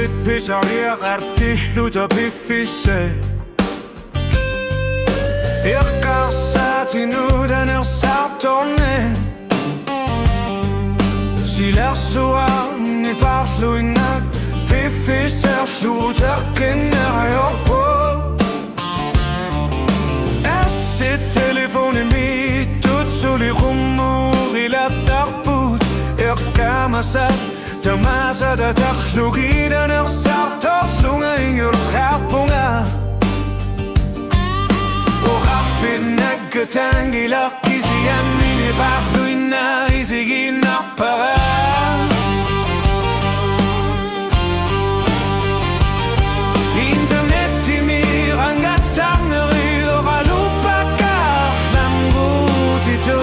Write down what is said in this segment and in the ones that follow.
Pit pissaria qarti luta piffisse Iqqarsaatinuden ersartorne Silersuarni parluinnak Piffiserluuterkinnerjorpo Ässit-telefoni miittut suli rummuuriläptarput Iqqaamasat Tamasada takhlugidan ersartorslunga ingurqarpunga Uqarpinnakkatangila kisiannini parluinna isiginnarpara Internetimirangattarneridoqalupakkarlamgutitu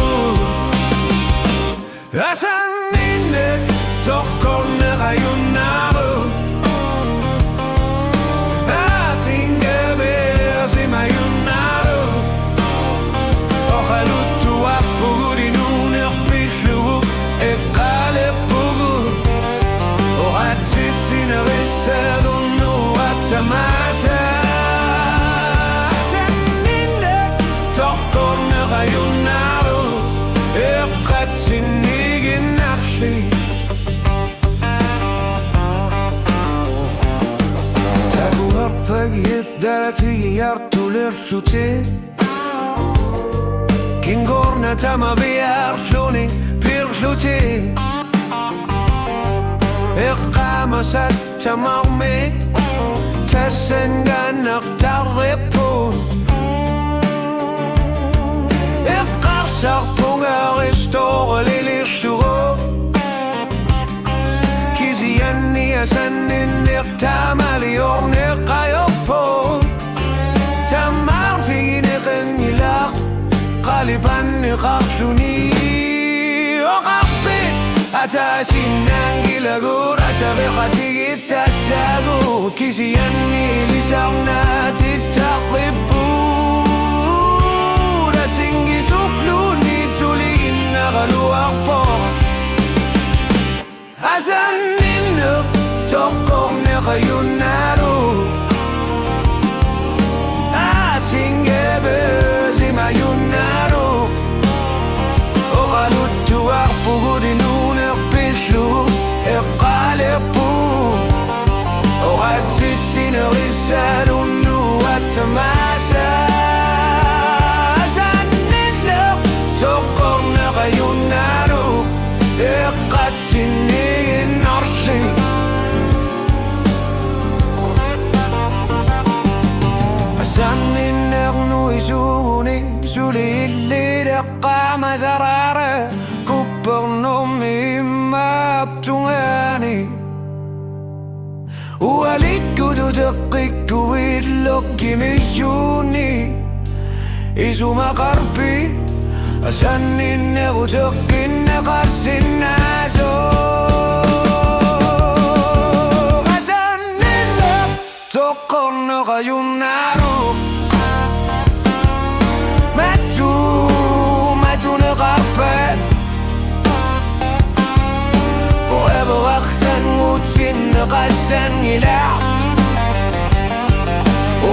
Asanninnek Tokkornerajunnaru Atingebeersimajunnaru Oqaluttuappugudinunerpillu eqqaleppugu Oqatsitsinerisadunnu attamasa Asanninnek Tokkornerajunnaru eqqatsiniginnarli Pagidati yartulerluti Kingorna tama biarluni pirluti Iqqamasat tamarmik Tassenganaqtarrippu Iqqarsarpungaristorlilirluru Kisianni asanninnertamaliorneqajorpo Tamarfigineqennilaq qalipanniqarluni Oqarpit atasinnangilagur atabeqatigittassagur Kisianni lisarnatittaqribbur Asingisuppluni tuliginnaqaluarpo Asanninneq Tokkornerajunnaru Atingebeersimajunnaru Oqaluttuarpugudinunerpillu eqqaleppu Oqatsitsinerisadunnu attamasa Asanninneq Tokkornerajunnaru eqqatsiniginnarli Asanninnernu isuguni sulilliteqqaamasarare Kuppernummi immaaptungani Ualikkudu teqqikku illokkimiyyuuni Isumaqarpi Asanninneru teqqinneqarsinnaaso Asanninneq Tokkornerajunnaru Matuneqarpet Forever aqsan mutsinneqassangila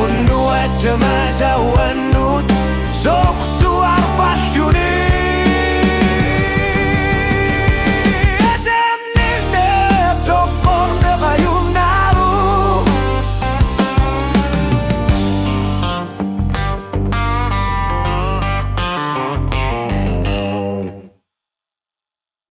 Unnu attamasa uannut Soqsuarpallu